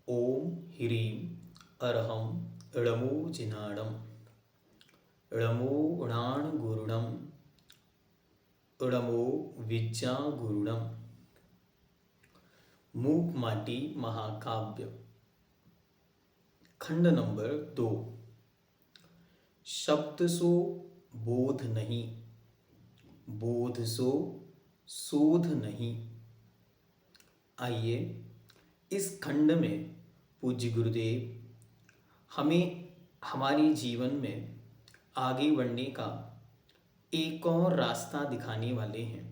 ओम ह्रीं अर्हं ळमो जिनाडं ळमो णाणगुरुणं ळमो विद्यागुरुणं। मूक माटी महाकाव्य खंड नंबर 2। शब्द सो बोध नहीं, बोध सो शोध नहीं। आइए इस खंड में पूज्य गुरुदेव हमें हमारे जीवन में आगे बढ़ने का एक और रास्ता दिखाने वाले हैं।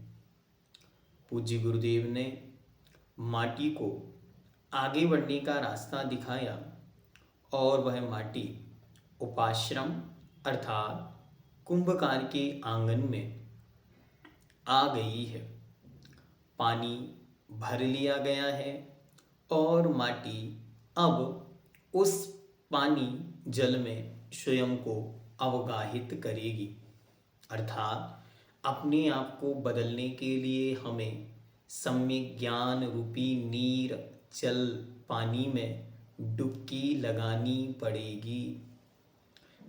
पूज्य गुरुदेव ने माटी को आगे बढ़ने का रास्ता दिखाया और वह माटी उपाश्रम अर्थात कुंभकार के आंगन में आ गई है। पानी भर लिया गया है और माटी अब उस पानी जल में स्वयं को अवगाहित करेगी। अर्थात अपने आप को बदलने के लिए हमें सम्यक ज्ञान रूपी नीर जल पानी में डुबकी लगानी पड़ेगी।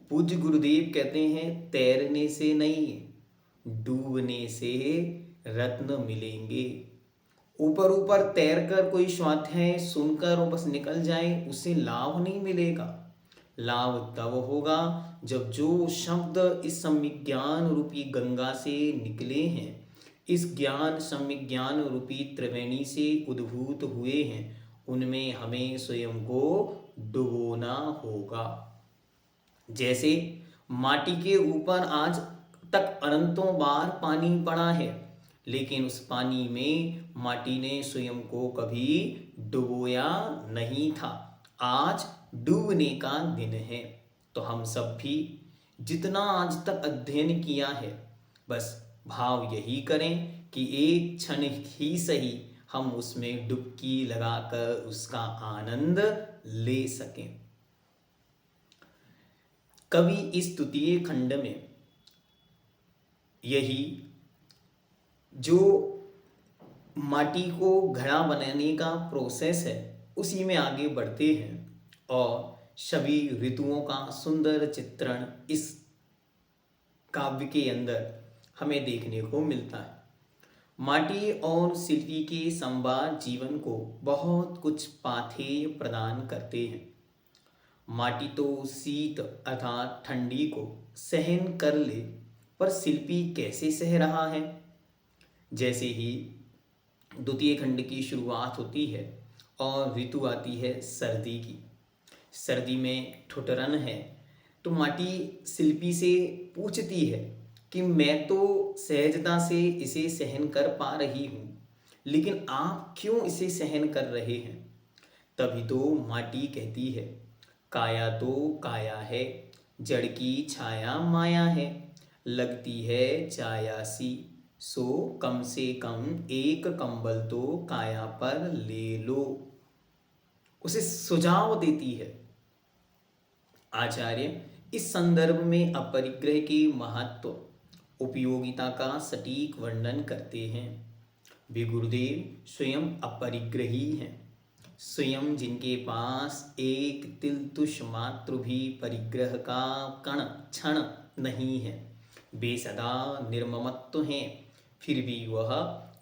पूज्य गुरुदेव कहते हैं तैरने से नहीं, डूबने से रत्न मिलेंगे। ऊपर ऊपर तैरकर कोई स्वाध्याय सुनकर बस निकल जाए, उससे लाभ नहीं मिलेगा। लाभ तब होगा जब जो शब्द इस सम्यक ज्ञान रूपी गंगा से निकले हैं, इस ज्ञान सम्यक ज्ञान रूपी त्रिवेणी से उद्भूत हुए हैं, उनमें हमें स्वयं को डुबोना होगा। जैसे माटी के ऊपर आज तक अनंतों बार पानी पड़ा है, लेकिन उस पानी में माटी ने स्वयं को कभी डुबोया नहीं था। आज डूबने का दिन है। तो हम सब भी जितना आज तक अध्ययन किया है, बस भाव यही करें कि एक क्षण ही सही हम उसमें डुबकी लगाकर उसका आनंद ले सकें। कवि इस तृतीय खंड में यही जो माटी को घड़ा बनाने का प्रोसेस है उसी में आगे बढ़ते हैं और सभी ऋतुओं का सुंदर चित्रण इस काव्य के अंदर हमें देखने को मिलता है। माटी और शिल्पी के संवाद जीवन को बहुत कुछ पाथेय प्रदान करते हैं। माटी तो शीत अर्थात ठंडी को सहन कर ले, पर शिल्पी कैसे सह रहा है। जैसे ही द्वितीय खंड की शुरुआत होती है और ऋतु आती है सर्दी की, सर्दी में ठुठरन है, तो माटी शिल्पी से पूछती है कि मैं तो सहजता से इसे सहन कर पा रही हूँ, लेकिन आप क्यों इसे सहन कर रहे हैं। तभी तो माटी कहती है काया तो काया है, जड़ की छाया माया है, लगती है छाया सी, सो कम से कम एक कंबल तो काया पर ले लो। उसे सुझाव देती है। आचार्य इस संदर्भ में अपरिग्रह के महत्व उपयोगिता का सटीक वर्णन करते हैं। वे गुरुदेव स्वयं अपरिग्रही हैं। स्वयं जिनके पास एक तिल तुष मात्र भी परिग्रह का कण क्षण नहीं है, वे सदा निर्ममत्व हैं, फिर भी वह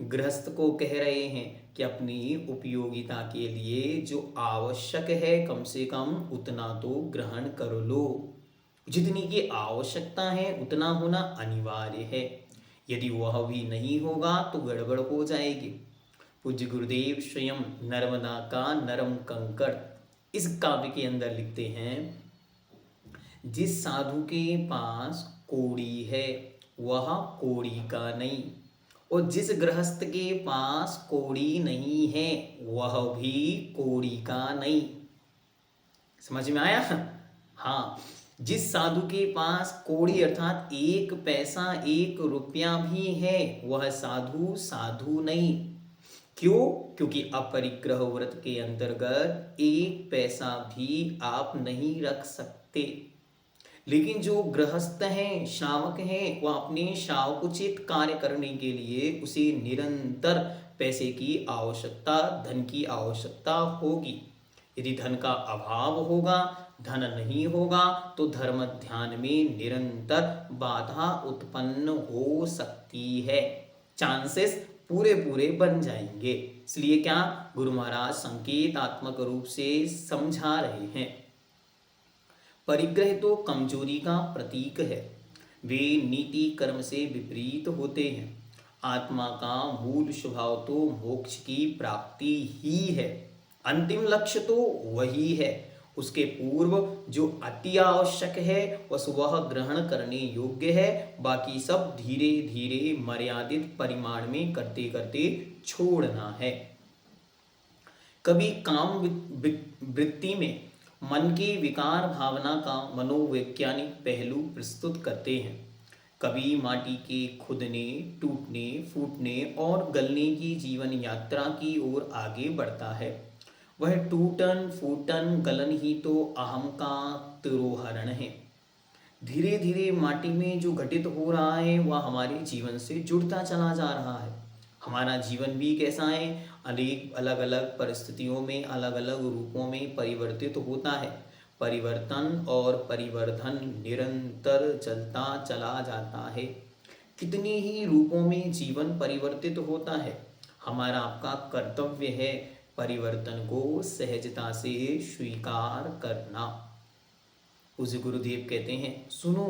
गृहस्थ को कह रहे हैं कि अपनी उपयोगिता के लिए जो आवश्यक है कम से कम उतना तो ग्रहण कर लो। जितनी की आवश्यकता है उतना होना अनिवार्य है। यदि वह भी नहीं होगा तो गड़बड़ हो जाएगी। पूज्य गुरुदेव स्वयं नर्मदा का नरम कंकड़ इस काव्य के अंदर लिखते हैं, जिस साधु के पास कोड़ी है वह कोड़ी का नहीं, और जिस गृहस्थ के पास कोड़ी नहीं है वह भी कोड़ी का नहीं। समझ में आया। हाँ, जिस साधु के पास कोड़ी अर्थात एक पैसा एक रुपया भी है वह साधु साधु नहीं। क्यों? क्योंकि अपरिग्रह व्रत के अंतर्गत एक पैसा भी आप नहीं रख सकते। लेकिन जो गृहस्थ हैं, श्रावक हैं, वह अपने शावकोचित कार्य करने के लिए उसे निरंतर पैसे की आवश्यकता, धन की आवश्यकता होगी। यदि धन का अभाव होगा, धन नहीं होगा, तो धर्म ध्यान में निरंतर बाधा उत्पन्न हो सकती है, चांसेस पूरे पूरे बन जाएंगे। इसलिए क्या गुरु महाराज संकेतात्मक रूप से समझा रहे हैं। परिग्रह तो कमजोरी का प्रतीक है, वे नीति कर्म से विपरीत होते हैं। आत्मा का मूल स्वभाव तो मोक्ष की प्राप्ति ही है, अंतिम लक्ष्य तो वही है। उसके पूर्व जो अति आवश्यक है बस वह ग्रहण करने योग्य है, बाकी सब धीरे धीरे मर्यादित परिमाण में करते करते छोड़ना है। कभी काम वृत्ति में मन की विकार भावना का मनोवैज्ञानिक पहलू प्रस्तुत करते हैं। कभी माटी के खुदने, टूटने, फूटने और गलने की जीवन यात्रा की ओर आगे बढ़ता है। वह टूटन फूटन गलन ही तो अहम का तिरोहरण है। धीरे धीरे माटी में जो घटित हो रहा है वह हमारे जीवन से जुड़ता चला जा रहा है। हमारा जीवन भी कैसा है, अनेक अलग अलग परिस्थितियों में अलग अलग रूपों में परिवर्तित होता है। परिवर्तन और परिवर्धन निरंतर चलता चला जाता है। कितने ही रूपों में जीवन परिवर्तित होता है। हमारा आपका कर्तव्य है परिवर्तन को सहजता से स्वीकार करना। उस गुरुदेव कहते हैं, सुनो,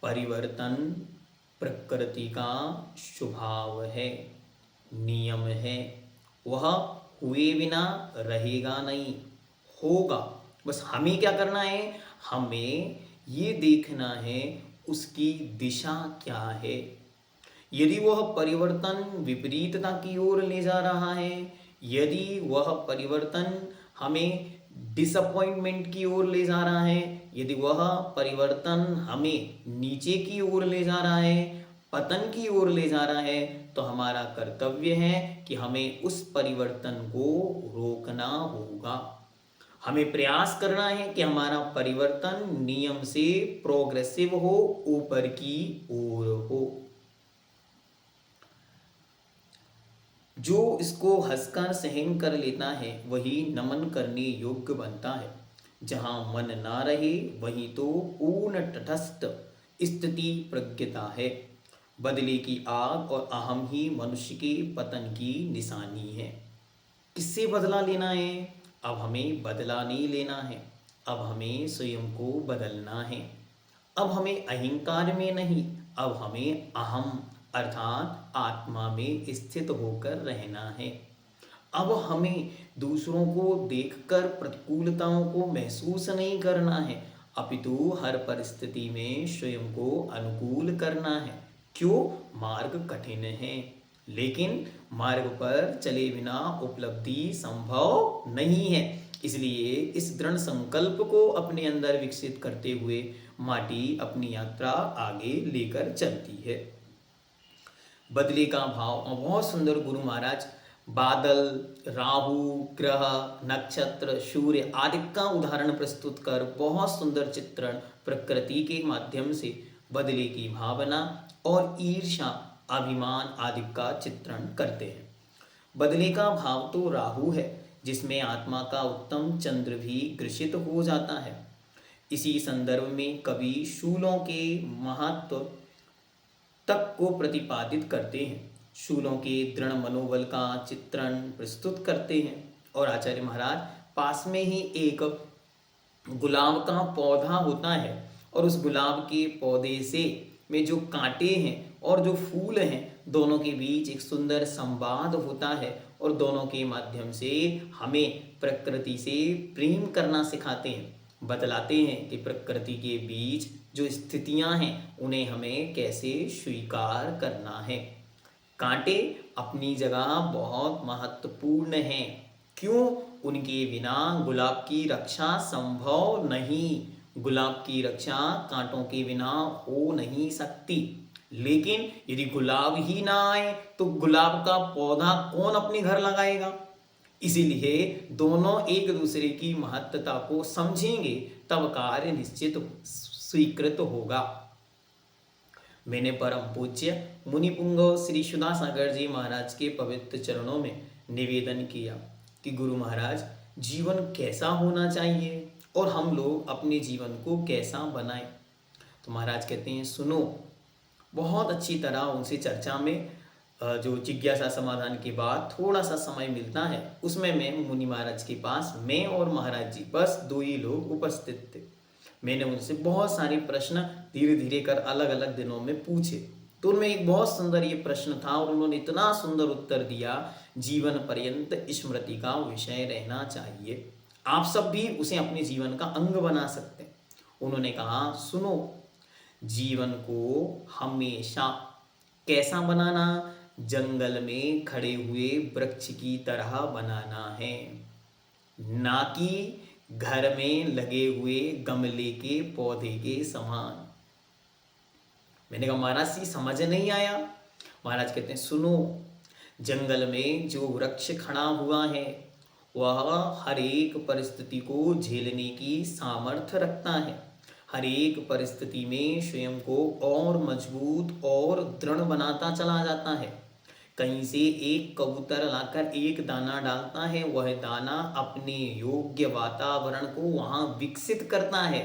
परिवर्तन प्रकृति का स्वभाव है, नियम है, वह हुए बिना रहेगा नहीं, होगा। बस हमें क्या करना है, हमें ये देखना है उसकी दिशा क्या है। यदि वह परिवर्तन विपरीतता की ओर ले जा रहा है, यदि वह परिवर्तन हमें डिसअपॉइंटमेंट की ओर ले जा रहा है, यदि वह परिवर्तन हमें नीचे की ओर ले जा रहा है, पतन की ओर ले जा रहा है, तो हमारा कर्तव्य है कि हमें उस परिवर्तन को रोकना होगा। हमें प्रयास करना है कि हमारा परिवर्तन नियम से प्रोग्रेसिव हो, ऊपर की ओर हो। जो इसको हंसकर सहन कर लेता है वही नमन करने योग्य बनता है। जहां मन ना रहे वहीं तो पूर्ण तटस्थ स्थिति प्रज्ञता है। बदले की आग और अहम ही मनुष्य के पतन की निशानी है। किससे बदला लेना है? अब हमें बदला नहीं लेना है, अब हमें स्वयं को बदलना है। अब हमें अहंकार में नहीं, अब हमें अहम अर्थात आत्मा में स्थित होकर रहना है। अब हमें दूसरों को देखकर प्रतिकूलताओं को महसूस नहीं करना है, अपितु हर परिस्थिति में स्वयं को अनुकूल करना है। क्यों? मार्ग कठिन है, लेकिन मार्ग पर चले बिना उपलब्धि संभव नहीं है। इसलिए इस दृढ़ संकल्प को अपने अंदर विकसित करते हुए माटी अपनी यात्रा आगे लेकर चलती है। बदले का भाव बहुत सुंदर गुरु महाराज बादल, राहु, ग्रह, नक्षत्र, सूर्य आदि का उदाहरण प्रस्तुत कर बहुत सुंदर चित्रण प्रकृति के माध्यम से बदले की भावना और ईर्ष्या, अभिमान आदि का चित्रण करते हैं। बदले का भाव तो राहु है, जिसमें आत्मा का उत्तम चंद्र भी ग्रसित हो जाता है। इसी संदर्भ में कवि शूलों के महत्व तक को प्रतिपादित करते हैं, शूलों के दृढ़ मनोबल का चित्रण प्रस्तुत करते हैं। और आचार्य महाराज पास में ही एक गुलाब का पौधा होता है और उस गुलाब के पौधे से में जो कांटे हैं और जो फूल हैं, दोनों के बीच एक सुंदर संवाद होता है और दोनों के माध्यम से हमें प्रकृति से प्रेम करना सिखाते हैं। बतलाते हैं कि प्रकृति के बीच जो स्थितियां हैं उन्हें हमें कैसे स्वीकार करना है। कांटे अपनी जगह बहुत महत्वपूर्ण हैं। क्यों? उनके बिना गुलाब की रक्षा संभव नहीं। गुलाब की रक्षा कांटों के बिना हो नहीं सकती। लेकिन यदि गुलाब ही ना आए तो गुलाब का पौधा कौन अपने घर लगाएगा? इसीलिए दोनों एक दूसरे की महत्वता को समझेंगे तब कार्य निश्चित स्वीकृत होगा। मैंने परम पूज्य मुनि पुंगव श्री सुधा सागर जी महाराज के पवित्र चरणों में निवेदन किया कि गुरु महाराज जीवन कैसा होना चाहिए और हम लोग अपने जीवन को कैसा बनाएं। तो महाराज कहते हैं सुनो, बहुत अच्छी तरह उनसे चर्चा में जो जिज्ञासा समाधान के बाद थोड़ा सा समय मिलता है उसमें मैं मुनि महाराज के पास, मैं और महाराज जी बस दो ही लोग उपस्थित थे। मैंने उनसे बहुत सारे प्रश्न धीरे धीरे कर अलग अलग दिनों में पूछे। तो उनमें एक बहुत सुंदर ये प्रश्न था और उन्होंने इतना सुंदर उत्तर दिया, जीवन पर्यंत स्मृति का विषय रहना चाहिए, आप सब भी उसे अपने जीवन का अंग बना सकते हैं। उन्होंने कहा सुनो, जीवन को हमेशा कैसा बनाना, जंगल में खड़े हुए वृक्ष की तरह बनाना है, ना कि घर में लगे हुए गमले के पौधे के समान। मैंने कहा महाराज जी समझ नहीं आया। महाराज कहते हैं सुनो, जंगल में जो वृक्ष खड़ा हुआ है वह हर एक परिस्थिति को झेलने की सामर्थ्य रखता है, हर एक परिस्थिति में स्वयं को और मजबूत और दृढ़ बनाता चला जाता है। कहीं से एक कबूतर लाकर एक दाना डालता है, वह दाना अपने योग्य वातावरण को वहाँ विकसित करता है।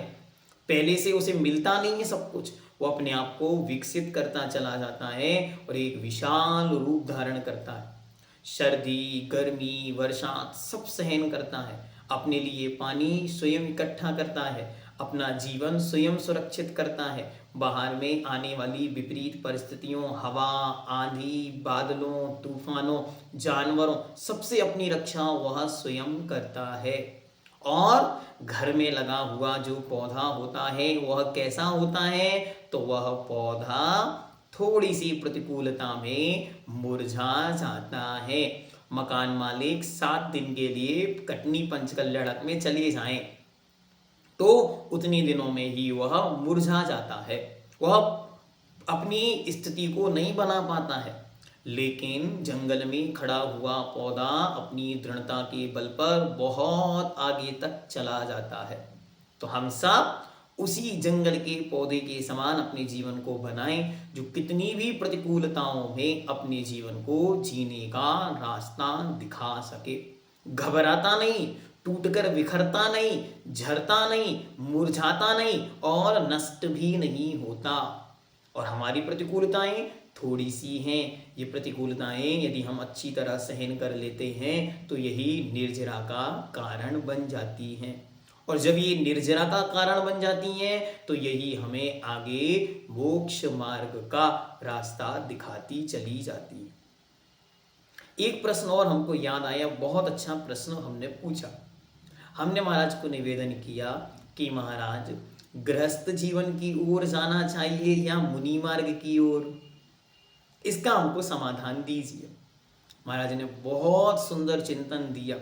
पहले से उसे मिलता नहीं है सब कुछ, वो अपने आप को विकसित करता चला जाता है और एक विशाल रूप धारण करता है। सर्दी गर्मी वर्षा सब सहन करता है, अपने लिए पानी स्वयं इकट्ठा करता है, अपना जीवन स्वयं सुरक्षित करता है, बाहर में आने वाली विपरीत परिस्थितियों, हवा आंधी बादलों तूफानों जानवरों सबसे अपनी रक्षा वह स्वयं करता है। और घर में लगा हुआ जो पौधा होता है वह कैसा होता है, तो वह पौधा थोड़ी सी प्रतिकूलता में मुरझा जाता है। मकान मालिक 7 दिन के लिए कटनी पंचकल्याणक में चले जाएं तो उतने दिनों में ही वह मुरझा जाता है, वह अपनी स्थिति को नहीं बना पाता है। लेकिन जंगल में खड़ा हुआ पौधा अपनी दृढ़ता के बल पर बहुत आगे तक चला जाता है। तो हम सब उसी जंगल के पौधे के समान अपने जीवन को बनाएं, जो कितनी भी प्रतिकूलताओं में अपने जीवन को जीने का रास्ता दिखा सके। घबराता नहीं, टूटकर बिखरता नहीं, झरता नहीं, मुरझाता नहीं और नष्ट भी नहीं होता। और हमारी प्रतिकूलताएं थोड़ी सी हैं, ये प्रतिकूलताएं यदि हम अच्छी तरह सहन कर लेते हैं तो यही निर्जरा का कारण बन जाती हैं। और जब ये निर्जरा का कारण बन जाती हैं तो यही हमें आगे मोक्ष मार्ग का रास्ता दिखाती चली जाती है। एक प्रश्न और हमको याद आया, बहुत अच्छा प्रश्न हमने पूछा। हमने महाराज को निवेदन किया कि महाराज गृहस्थ जीवन की ओर जाना चाहिए या मुनि मार्ग की ओर, इसका हमको समाधान दीजिए। महाराज ने बहुत सुंदर चिंतन दिया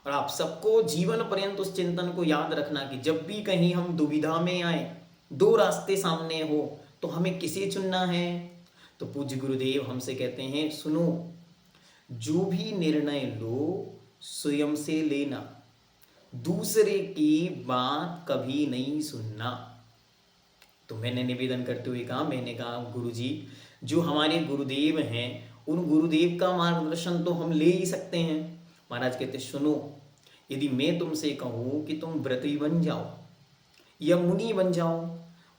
और आप सबको जीवन पर्यंत उस चिंतन को याद रखना कि जब भी कहीं हम दुविधा में आए, दो रास्ते सामने हो, तो हमें किसे चुनना है। तो पूज्य गुरुदेव हमसे कहते हैं सुनो, जो भी निर्णय लो स्वयं से लेना, दूसरे की बात कभी नहीं सुनना। तो मैंने निवेदन करते हुए कहा, मैंने कहा गुरुजी जो हमारे गुरुदेव हैं उन गुरुदेव का मार्गदर्शन तो हम ले ही सकते हैं। महाराज कहते सुनो, यदि मैं तुमसे कहूँ कि तुम व्रती बन जाओ या मुनि बन जाओ,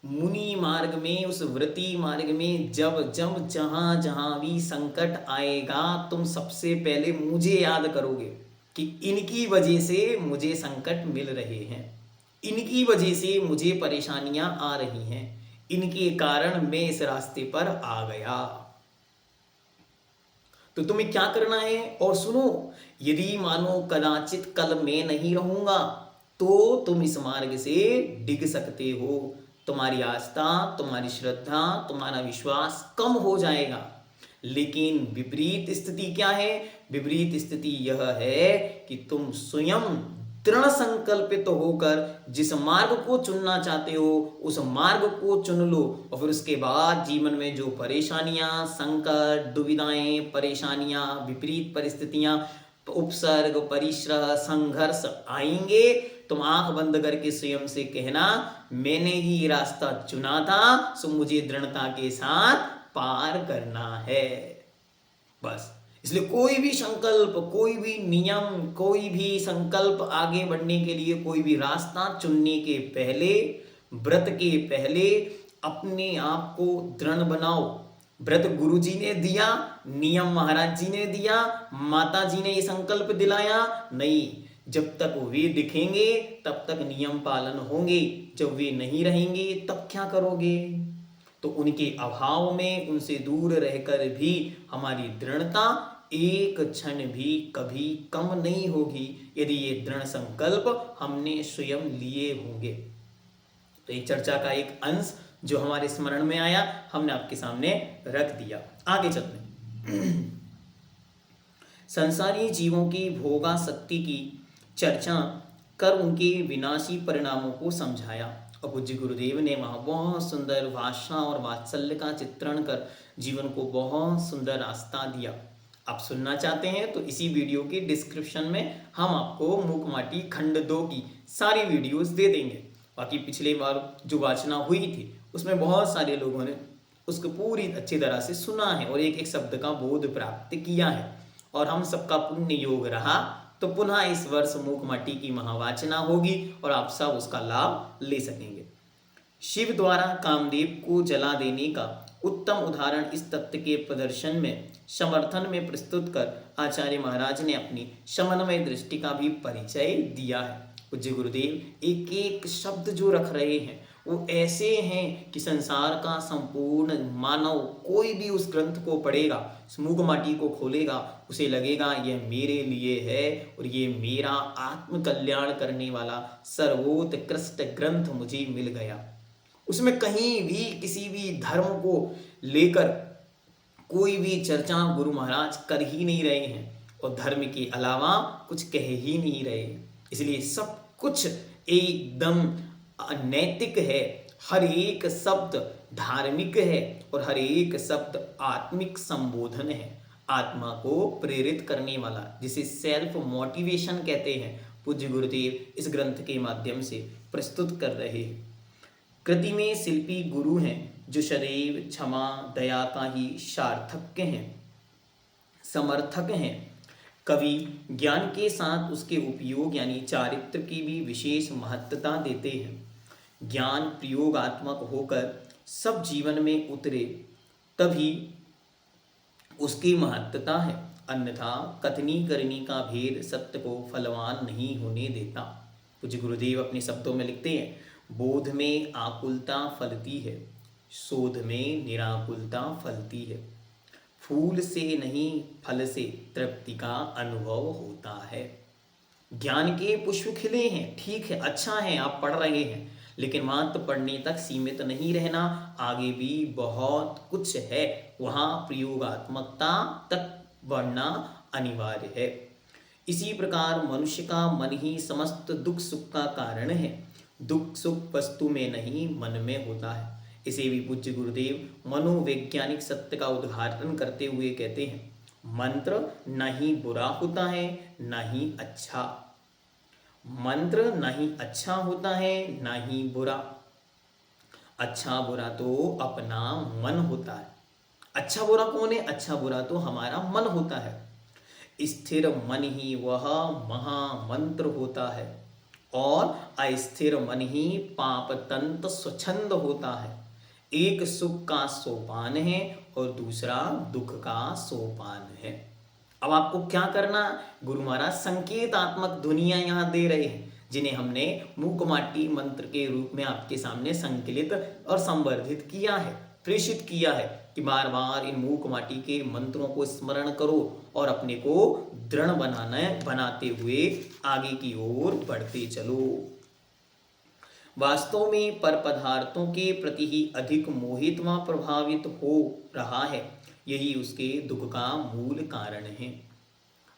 मुनि मार्ग में उस व्रती मार्ग में जब जब जहाँ जहाँ भी संकट आएगा तुम सबसे पहले मुझे याद करोगे कि इनकी वजह से मुझे संकट मिल रहे हैं, इनकी वजह से मुझे परेशानियां आ रही हैं, इनके कारण मैं इस रास्ते पर आ गया। तो तुम्हें क्या करना है। और सुनो, यदि मानो कदाचित कल मैं नहीं रहूंगा तो तुम इस मार्ग से डिग सकते हो, तुम्हारी आस्था तुम्हारी श्रद्धा तुम्हारा विश्वास कम हो जाएगा। लेकिन विपरीत स्थिति क्या है, विपरीत स्थिति यह है कि तुम स्वयं दृढ़ संकल्पित होकर जिस मार्ग को चुनना चाहते हो उस मार्ग को चुन लो। और फिर उसके बाद जीवन में जो परेशानियां संकट दुविधाएं परेशानियां विपरीत परिस्थितियां उपसर्ग परिश्रम संघर्ष आएंगे, तुम आंख बंद करके स्वयं से कहना मैंने ही रास्ता चुना था, सो मुझे दृढ़ता के साथ पार करना है। बस इसलिए कोई भी संकल्प, कोई भी नियम, कोई भी संकल्प आगे बढ़ने के लिए, कोई भी रास्ता चुनने के पहले, व्रत के पहले अपने आप को दृढ़ बनाओ। व्रत गुरु जी ने दिया, नियम महाराज जी ने दिया, माता जी ने ये संकल्प दिलाया नहीं। जब तक वे दिखेंगे तब तक नियम पालन होंगे, जब वे नहीं रहेंगे तब क्या करोगे? तो उनके अभाव में, उनसे दूर रहकर भी हमारी दृढ़ता एक क्षण भी कभी कम नहीं होगी, यदि ये दृढ़ संकल्प हमने स्वयं लिए होंगे। तो एक चर्चा का एक अंश जो हमारे स्मरण में आया, हमने आपके सामने रख दिया। आगे चलते हैं। संसारी जीवों की भोगासक्ति की चर्चा कर उनके विनाशी परिणामों को समझाया, और पूज्य गुरुदेव ने वहाँ बहुत सुंदर भाषा और वात्सल्य का चित्रण कर जीवन को बहुत सुंदर रास्ता दिया। आप सुनना चाहते हैं तो इसी वीडियो के डिस्क्रिप्शन में हम आपको मूकमाटी खंड 2 की सारी वीडियोस दे देंगे। बाकी पिछले बार जो वाचना हुई थी उसमें बहुत सारे लोगों ने उसको पूरी अच्छी तरह से सुना है और एक एक शब्द का बोध प्राप्त किया है, और हम सबका पुण्य योग रहा तो पुनः इस वर्ष मूकमाटी की महावाचना होगी और आप सब उसका लाभ ले सकेंगे। शिव द्वारा कामदेव को जला देने का उत्तम उदाहरण इस तथ्य के प्रदर्शन में, समर्थन में प्रस्तुत कर आचार्य महाराज ने अपनी समन्वय दृष्टि का भी परिचय दिया है। पूज्य गुरुदेव एक एक शब्द जो रख रहे हैं वो ऐसे हैं कि संसार का संपूर्ण मानव कोई भी उस ग्रंथ को पढ़ेगा, मूकमाटी को खोलेगा, उसे लगेगा यह मेरे लिए है और ये मेरा आत्म कल्याण करने वाला सर्वोत्कृष्ट ग्रंथ मुझे मिल गया। उसमें कहीं भी किसी भी धर्म को लेकर कोई भी चर्चा गुरु महाराज कर ही नहीं रहे हैं और धर्म के अलावा कुछ कह ही नहीं रहे हैं। इसलिए सब कुछ एकदम नैतिक है, हर एक शब्द धार्मिक है और हर एक शब्द आत्मिक संबोधन है, आत्मा को प्रेरित करने वाला, जिसे सेल्फ मोटिवेशन कहते हैं। पूज्य गुरुदेव इस ग्रंथ के माध्यम से प्रस्तुत कर रहे हैं। कृति में शिल्पी गुरु हैं जो सदैव क्षमा दया का ही सार्थक हैं, समर्थक हैं। कवि ज्ञान के साथ उसके उपयोग यानी चारित्र की भी विशेष महत्वता देते हैं। ज्ञान प्रयोगात्मक होकर सब जीवन में उतरे तभी उसकी महत्वता है, अन्यथा कथनी करनी का भेद सत्य को फलवान नहीं होने देता। पूज्य गुरुदेव अपने शब्दों में लिखते हैं, बोध में आकुलता फलती है, शोध में निराकुलता फलती है। फूल से नहीं फल से तृप्ति का अनुभव होता है। ज्ञान के पुष्प खिले हैं, ठीक है, अच्छा है, आप पढ़ रहे हैं, लेकिन मात्र पढ़ने तक सीमित नहीं रहना, आगे भी बहुत कुछ है, वहाँ प्रयोगात्मकता तक बढ़ना अनिवार्य है। इसी प्रकार मनुष्य का मन ही समस्त दुख सुख का कारण है। दुख सुख वस्तु में नहीं मन में होता है। इसे भी पूज्य गुरुदेव मनोवैज्ञानिक सत्य का उद्घाटन करते हुए कहते हैं, मंत्र न ही बुरा होता है न ही अच्छा, मंत्र न ही अच्छा होता है न ही बुरा, अच्छा बुरा तो अपना मन होता है। अच्छा बुरा कौन है? अच्छा बुरा तो हमारा मन होता है। स्थिर मन ही वह महामंत्र होता है और अस्थिर मन ही पाप तंत्र स्वच्छंद होता है। एक सुख का सोपान है और दूसरा दुख का सोपान है। अब आपको क्या करना? गुरु महाराज संकेतात्मक ध्वनियां यहाँ दे रहे हैं, जिन्हें हमने मूकमाटी मंत्र के रूप में आपके सामने संकलित और संवर्धित किया है, प्रेषित किया है कि बार बार इन मूकमाटी के मंत्रों को स्मरण करो और अपने को दृढ़ बनाते हुए आगे की ओर बढ़ते चलो। वास्तव में पर पदार्थों के प्रति ही अधिक मोहित व प्रभावित हो रहा है, यही उसके दुख का मूल कारण है।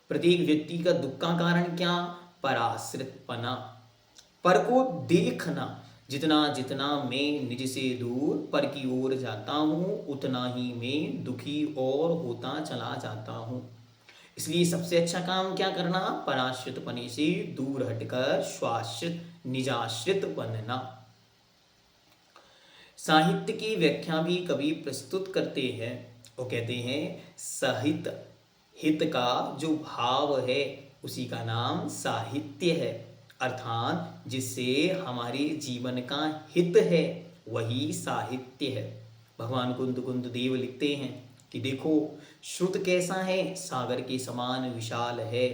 प्रत्येक व्यक्ति का दुख का कारण क्या? पराश्रितपना, पर को देखना। जितना जितना मैं निज से दूर पर की ओर जाता हूँ, उतना ही मैं दुखी और होता चला जाता हूँ। इसलिए सबसे अच्छा काम क्या करना? पराश्रितपने से दूर हटकर स्वाश्रित निजाश्रित बनना। साहित्य की व्याख्या भी कवि प्रस्तुत करते हैं, वो कहते हैं, साहित्य हित का जो भाव है उसी का नाम साहित्य है, अर्थात जिससे हमारे जीवन का हित है वही साहित्य है। भगवान कुंद कुंद देव लिखते हैं कि देखो श्रुत कैसा है, सागर के समान विशाल है,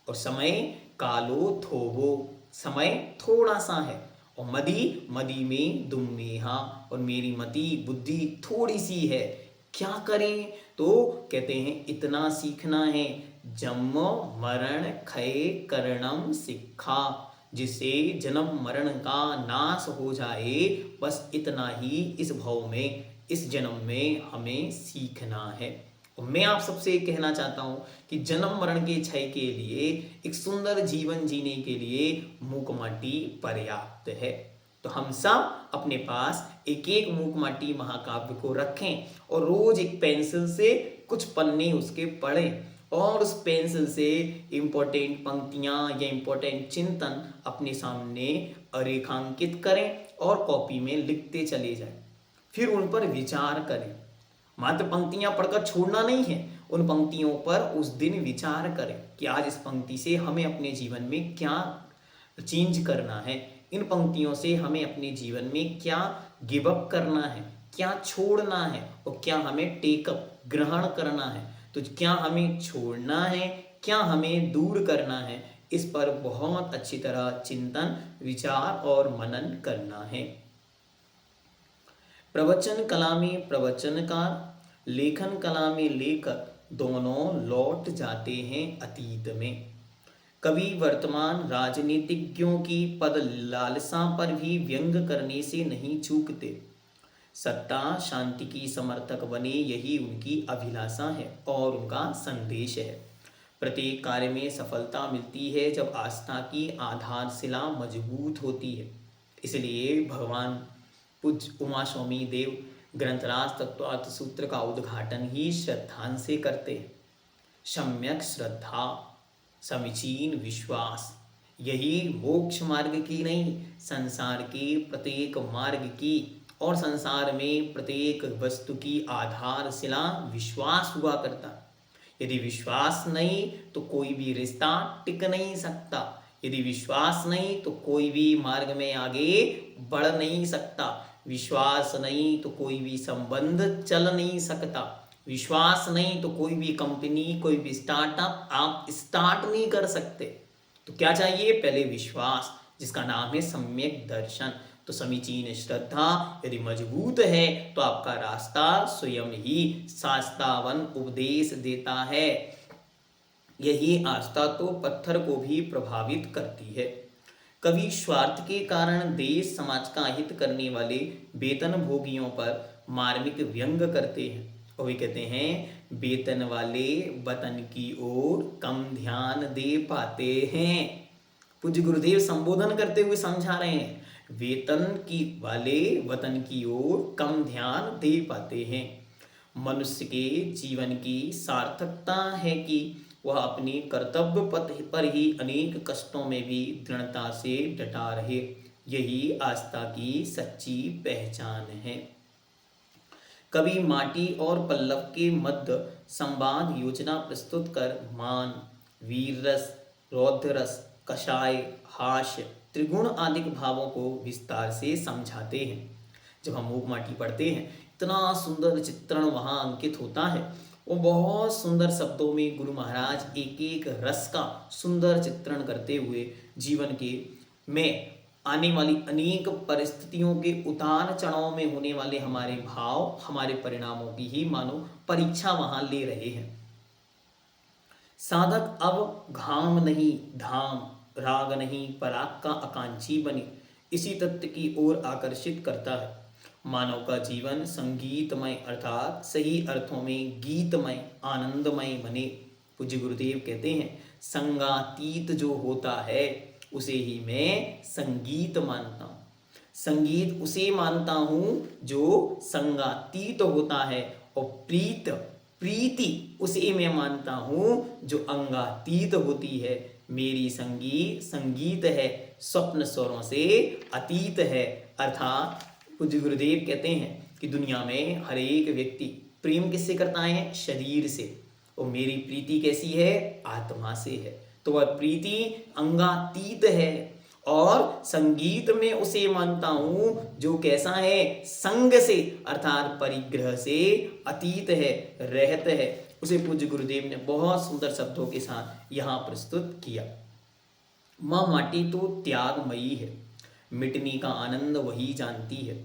और समय कालो थोवो, समय थोड़ा सा है, और मदी मदी में दुम मेहा, और मेरी मति बुद्धि थोड़ी सी है। क्या करें? तो कहते हैं इतना सीखना है, जन्म मरण क्षय करणम सिक्खा, जिससे जन्म मरण का नाश हो जाए, बस इतना ही इस भव में, इस जन्म में हमें सीखना है। और मैं आप सबसे कहना चाहता हूं कि जन्म मरण के क्षय के लिए, एक सुंदर जीवन जीने के लिए मूकमाटी पर्याप्त है। तो हम सब अपने पास एक एक मूकमाटी महाकाव्य को रखें और रोज एक पेंसिल से कुछ पन्ने उसके पढ़ें, और उस पेंसिल से इम्पोर्टेंट पंक्तियां या इम्पोर्टेंट चिंतन अपने सामने रेखांकित करें और कॉपी में लिखते चले जाएं। फिर उन पर विचार करें। मात्र पंक्तियां पढ़कर छोड़ना नहीं है, उन पंक्तियों पर उस दिन विचार करें कि आज इस पंक्ति से हमें अपने जीवन में क्या चेंज करना है, इन पंक्तियों से हमें अपने जीवन में क्या गिव अप करना है, क्या छोड़ना है, और क्या हमें टेकअप ग्रहण करना है। तो क्या हमें छोड़ना है, क्या हमें दूर करना है, इस पर बहुत अच्छी तरह चिंतन विचार और मनन करना है। प्रवचन कला में प्रवचनकार, लेखन कला में लेखक, दोनों लौट जाते हैं अतीत में। कवि वर्तमान राजनीतिज्ञों की पद लालसा पर भी व्यंग करने से नहीं चूकते। सत्ता शांति की समर्थक बने, यही उनकी अभिलाषा है और उनका संदेश है। प्रत्येक कार्य में सफलता मिलती है जब आस्था की आधारशिला मजबूत होती है। इसलिए भगवान पूज्य उमा स्वामी देव ग्रंथराज तत्वार्थ सूत्र का उद्घाटन ही श्रद्धांजलि से करते हैं। सम्यक श्रद्धा, समीचीन विश्वास, यही मोक्ष मार्ग की नहीं, संसार के प्रत्येक मार्ग की और संसार में प्रत्येक वस्तु की आधारशिला विश्वास हुआ करता। यदि विश्वास नहीं तो कोई भी रिश्ता टिक नहीं सकता, यदि विश्वास नहीं तो कोई भी मार्ग में आगे बढ़ नहीं सकता, विश्वास नहीं तो कोई भी संबंध चल नहीं सकता, विश्वास नहीं तो कोई भी कंपनी, कोई भी स्टार्टअप आप स्टार्ट नहीं कर सकते। तो क्या चाहिए? पहले विश्वास, जिसका नाम है सम्यक दर्शन। तो समीचीन श्रद्धा यदि मजबूत है तो आपका रास्ता स्वयं ही शास्त्रावन उपदेश देता है। यही आस्था तो पत्थर को भी प्रभावित करती है। कवि स्वार्थ के कारण देश समाज का हित करने वाले वेतन भोगियों पर मार्मिक व्यंग करते हैं, और वे कहते हैं वेतन वाले वतन की ओर कम ध्यान दे पाते हैं। पूज्य गुरुदेव संबोधन करते हुए समझा रहे हैं, वेतन की वाले वतन की ओर कम ध्यान दे पाते हैं। मनुष्य के जीवन की सार्थकता है कि वह अपने कर्तव्य पथ पर ही अनेक कष्टों में भी दृढ़ता से डटा रहे। यही आस्था की सच्ची पहचान है। कवि माटी और पल्लव के मध्य संवाद योजना प्रस्तुत कर मान, वीर रस, रौद्र रस, कषाय, हास्य, त्रिगुण आदि भावों को विस्तार से समझाते हैं। जब हम मूक माटी पढ़ते हैं, इतना सुंदर चित्रण वहाँ अंकित होता है, वो बहुत सुंदर शब्दों में गुरु महाराज एक एक रस का सुंदर चित्रण करते हुए जीवन के में आने वाली अनेक परिस्थितियों के उतार चढ़ाव में होने वाले हमारे भाव, हमारे परिणामों की ही मानो परीक्षा वहां ले रहे हैं। साधक अब घाम नहीं धाम, राग नहीं पराग का आकांक्षी बने, इसी तत्व की ओर आकर्षित करता है। मानव का जीवन संगीतमय अर्थात सही अर्थों में गीतमय आनंदमय बने। पूज्य गुरुदेव कहते हैं संगातीत जो होता है उसे ही मैं संगीत मानता हूँ। संगीत उसे मानता हूँ जो संगातीत होता है, और प्रीति उसे मैं मानता हूँ जो अंगातीत होती है। मेरी संगीत है, स्वप्न स्वरों से अतीत है। अर्थात पूज्य गुरुदेव कहते हैं कि दुनिया में हर एक व्यक्ति प्रेम किससे करता है? शरीर से। और मेरी प्रीति कैसी है? आत्मा से है। तो वह प्रीति अंगातीत है और संगीत में उसे मानता हूं जो कैसा है? संग से अर्थात परिग्रह से अतीत है, रहत है। उसे पूज्य गुरुदेव ने बहुत सुंदर शब्दों के साथ यहाँ प्रस्तुत किया। माँ माटी तो त्यागमयी है, मिटने का आनंद वही जानती है।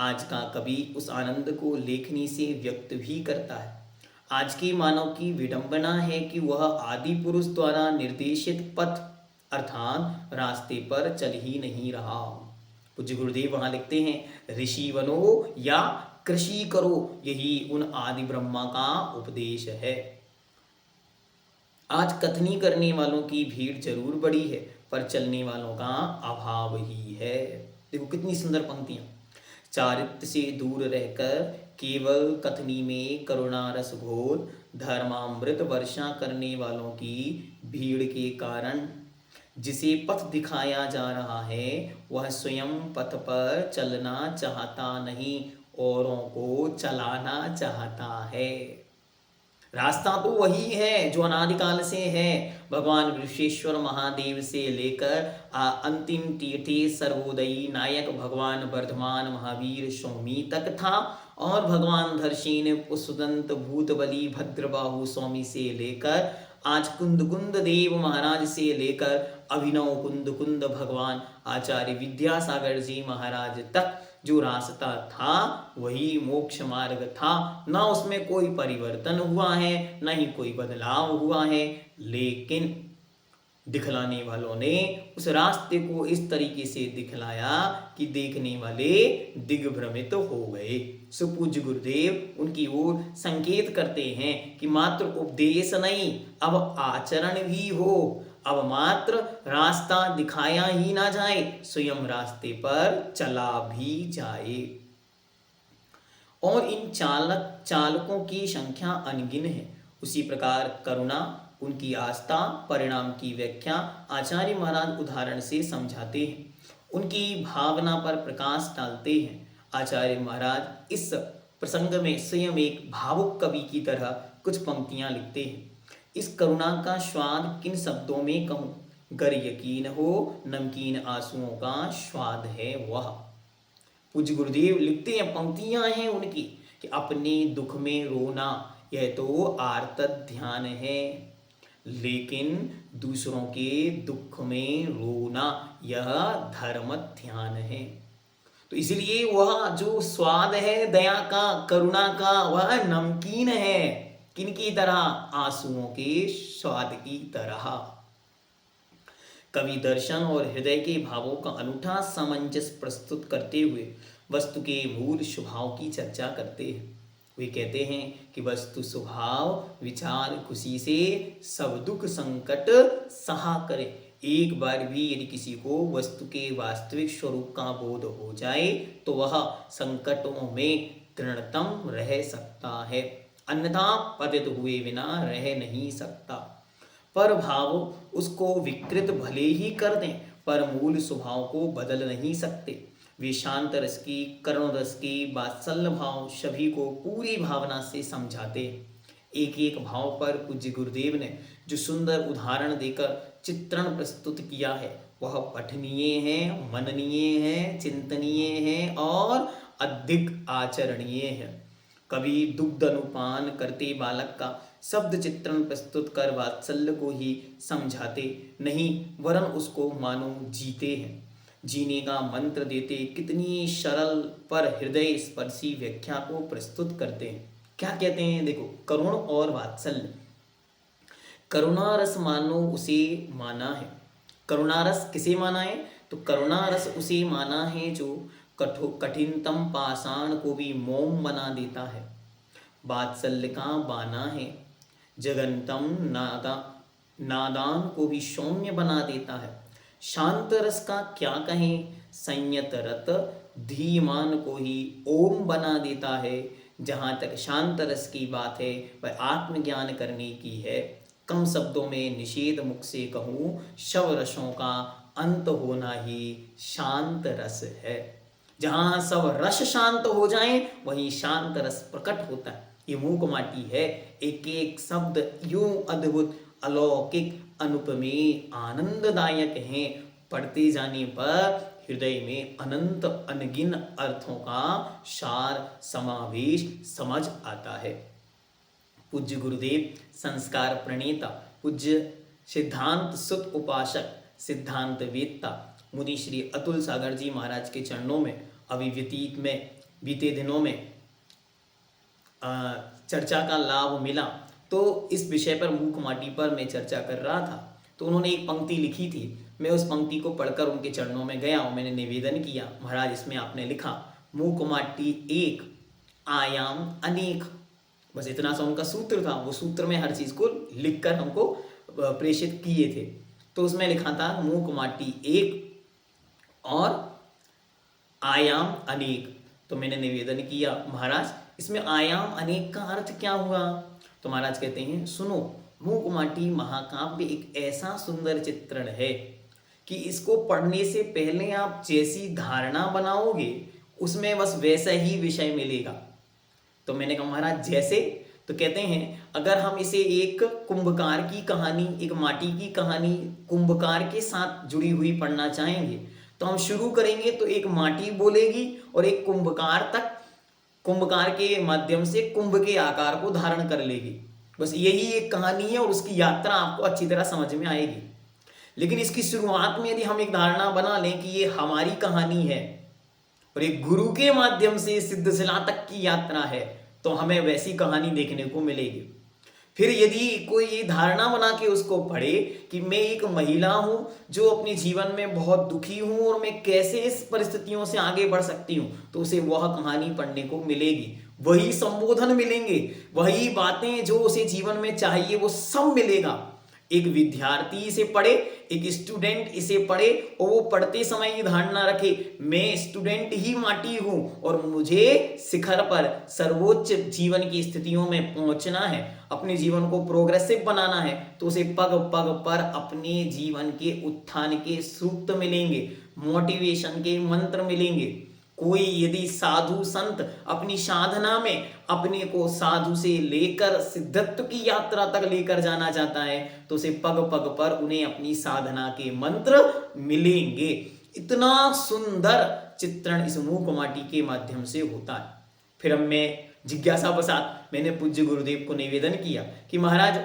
आज का कवि उस आनंद को लेखनी से व्यक्त भी करता है। आज के मानव की विडंबना है कि वह आदि पुरुष द्वारा निर्देशित पथ अर्थात रास्ते पर चल ही नहीं रहा। पूज्य गुरुदेव वहां लिखते हैं, ऋषि बनो या कृषि करो, यही उन आदि ब्रह्मा का उपदेश है। आज कथनी करने वालों की भीड़ जरूर बड़ी है, पर चलने वालों का अभाव ही है। देखो कितनी सुंदर पंक्तियां। चारित्र से दूर रहकर केवल कथनी में करुणा रस घोल, धर्मामृत वर्षा करने वालों की भीड़ के कारण जिसे पथ दिखाया जा रहा है वह स्वयं पथ पर चलना चाहता नहीं, औरों को चलाना चाहता है। रास्ता तो वही है जो अनादिकाल से है। भगवान विश्वेश्वर महादेव से लेकर अंतिम तीर्थी सर्वोदयी नायक भगवान वर्धमान महावीर स्वामी तक था, और भगवान धर्षीन पुष्पदंत भूतबली भद्रबाहु स्वामी से लेकर आज कुंद देव महाराज से लेकर अभिनव कुंद भगवान आचार्य विद्यासागर जी महाराज तक जो रास्ता था वही मोक्ष मार्ग था। ना उसमें कोई परिवर्तन हुआ है, ना ही कोई बदलाव हुआ है, लेकिन दिखलाने वालों ने उस रास्ते को इस तरीके से दिखलाया कि देखने वाले दिग्भ्रमित हो गए। सुपूज्य गुरुदेव उनकी ओर संकेत करते हैं कि मात्र उपदेश नहीं, अब आचरण भी हो। अब मात्र रास्ता दिखाया ही ना जाए, स्वयं रास्ते पर चला भी जाए। और इन चालकों की संख्या अनगिन है। उसी प्रकार करुणा, उनकी आस्था, परिणाम की व्याख्या आचार्य महाराज उदाहरण से समझाते हैं, उनकी भावना पर प्रकाश डालते हैं। आचार्य महाराज इस प्रसंग में स्वयं एक भावुक कवि की तरह कुछ पंक्तियां लिखते हैं। इस करुणा का स्वाद किन शब्दों में कहूं, गर यकीन हो नमकीन आंसुओं का स्वाद है वह। पूज्य गुरुदेव लिखते हैं, पंक्तियां हैं उनकी कि अपने दुख में रोना यह तो आर्त ध्यान है, लेकिन दूसरों के दुख में रोना यह धर्म ध्यान है। तो इसलिए वह जो स्वाद है दया का, करुणा का, वह नमकीन है। किनकी तरह? आंसुओं के स्वाद की तरह। कवि दर्शन और हृदय के भावों का अनूठा सामंजस्य प्रस्तुत करते हुए वस्तु के मूल स्वभाव की चर्चा करते हैं। वे कहते हैं कि वस्तु स्वभाव विचार खुशी से सब दुख संकट सहा करे। एक बार भी यदि किसी को वस्तु के वास्तविक स्वरूप का बोध हो जाए तो वह संकटों में दृढ़तम रह सकता है, अन्यथा पतित हुए बिना रह नहीं सकता। पर भाव उसको विकृत भले ही कर दें, पर मूल स्वभाव को बदल नहीं सकते। वे शांत रस की, करुण रस की, वात्सल्य भाव सभी को पूरी भावना से समझाते। एक एक भाव पर पूज्य गुरुदेव ने जो सुंदर उदाहरण देकर चित्रण प्रस्तुत किया है वह पठनीय है, मननीय है, चिंतनीय है और अधिक आचरणीय है। कवि दुग्ध अनुपान करते बालक का शब्द चित्रण प्रस्तुत कर वात्सल्य को ही समझाते नहीं, वरन उसको मानो जीते हैं, जीने का मंत्र देते कितनी सरल पर हृदय स्पर्शी व्याख्या को प्रस्तुत करते हैं। क्या कहते हैं देखो, करुण और वात्सल्य। करुणा रस मानो उसे माना है। करुणा रस किसे माना है? तो करुणा रस उसे माना है जो कठिनतम पाषाण को भी मोम बना देता है। वात्सल्य का बाना है, जगन्तम नादान को भी सौम्य बना देता है। शांत रस का क्या कहें, संयत रत धीमान को ही ओम बना देता है। जहाँ तक शांत रस की बात है वह आत्मज्ञान करने की है। कम शब्दों में निषेध मुख से कहूँ, शव रसों का अंत होना ही शांत रस है। जहाँ सब रस शांत हो जाएं वहीं शांत रस प्रकट होता है। ये मूक माटी है। एक एक शब्द यूं अद्भुत, अलौकिक, अनुपमेय, आनंददायक हैं। पढ़ते जाने पर हृदय में अनंत अनगिन अर्थों का सार समावेश समझ आता है। पूज्य गुरुदेव संस्कार प्रणेता, पूज्य सिद्धांत सुत उपासक, सिद्धांत वेत्ता मुनि श्री अतुल सागर जी महाराज के चरणों में अभी व्यतीत में बीते दिनों में चर्चा का लाभ मिला। तो इस विषय पर मूक माटी पर मैं चर्चा कर रहा था, तो उन्होंने एक पंक्ति लिखी थी। मैं उस पंक्ति को पढ़कर उनके चरणों में गया और मैंने निवेदन किया, महाराज इसमें आपने लिखा मूक माटी एक, आयाम अनेक। बस इतना सा उनका सूत्र था। वो सूत्र में हर चीज को लिखकर हमको प्रेषित किए थे। तो उसमें लिखा था मूक माटी एक और आयाम अनेक। तो मैंने निवेदन किया, महाराज इसमें आयाम अनेक का अर्थ क्या हुआ? तो महाराज कहते हैं, सुनो, मूक माटी महाकाव्य एक ऐसा सुंदर चित्रण है कि इसको पढ़ने से पहले आप जैसी धारणा बनाओगे उसमें बस वैसा ही विषय मिलेगा। तो मैंने कहा महाराज जैसे? तो कहते हैं अगर हम इसे एक कुंभकार की कहानी, एक माटी की कहानी कुंभकार के साथ जुड़ी हुई पढ़ना चाहेंगे तो हम शुरू करेंगे तो एक माटी बोलेगी और एक कुंभकार तक, कुंभकार के माध्यम से कुंभ के आकार को धारण कर लेगी। बस यही एक कहानी है और उसकी यात्रा आपको अच्छी तरह समझ में आएगी। लेकिन इसकी शुरुआत में यदि हम एक धारणा बना लें कि ये हमारी कहानी है और एक गुरु के माध्यम से सिद्धशिला तक की यात्रा है, तो हमें वैसी कहानी देखने को मिलेगी। फिर यदि कोई ये धारणा बना के उसको पढ़े कि मैं एक महिला हूं जो अपने जीवन में बहुत दुखी हूं और मैं कैसे इस परिस्थितियों से आगे बढ़ सकती हूं, तो उसे वह कहानी पढ़ने को मिलेगी, वही संबोधन मिलेंगे, वही बातें जो उसे जीवन में चाहिए वो सब मिलेगा। एक विद्यार्थी इसे पढ़े, एक स्टूडेंट इसे पढ़े और वो पढ़ते समय ये धारणा रखे, मैं स्टूडेंट ही माटी हूं और मुझे शिखर पर सर्वोच्च जीवन की स्थितियों में पहुंचना है, अपने जीवन को प्रोग्रेसिव बनाना है। तो उसे पग पग पर अपने जीवन के उत्थान के सूत्र मिलेंगे, मोटिवेशन के मंत्र मिलेंगे। कोई यदि साधु संत अपनी साधना में अपने को साधु से लेकर सिद्धत्व की यात्रा तक लेकर जाना चाहता है तो उसे पग पग पर उन्हें अपनी साधना के मंत्र मिलेंगे। इतना सुंदर चित्रण इस मूक माटी के माध्यम से होता है। फिर अब मैं जिज्ञासा बसात मैंने पूज्य गुरुदेव को निवेदन किया कि महाराज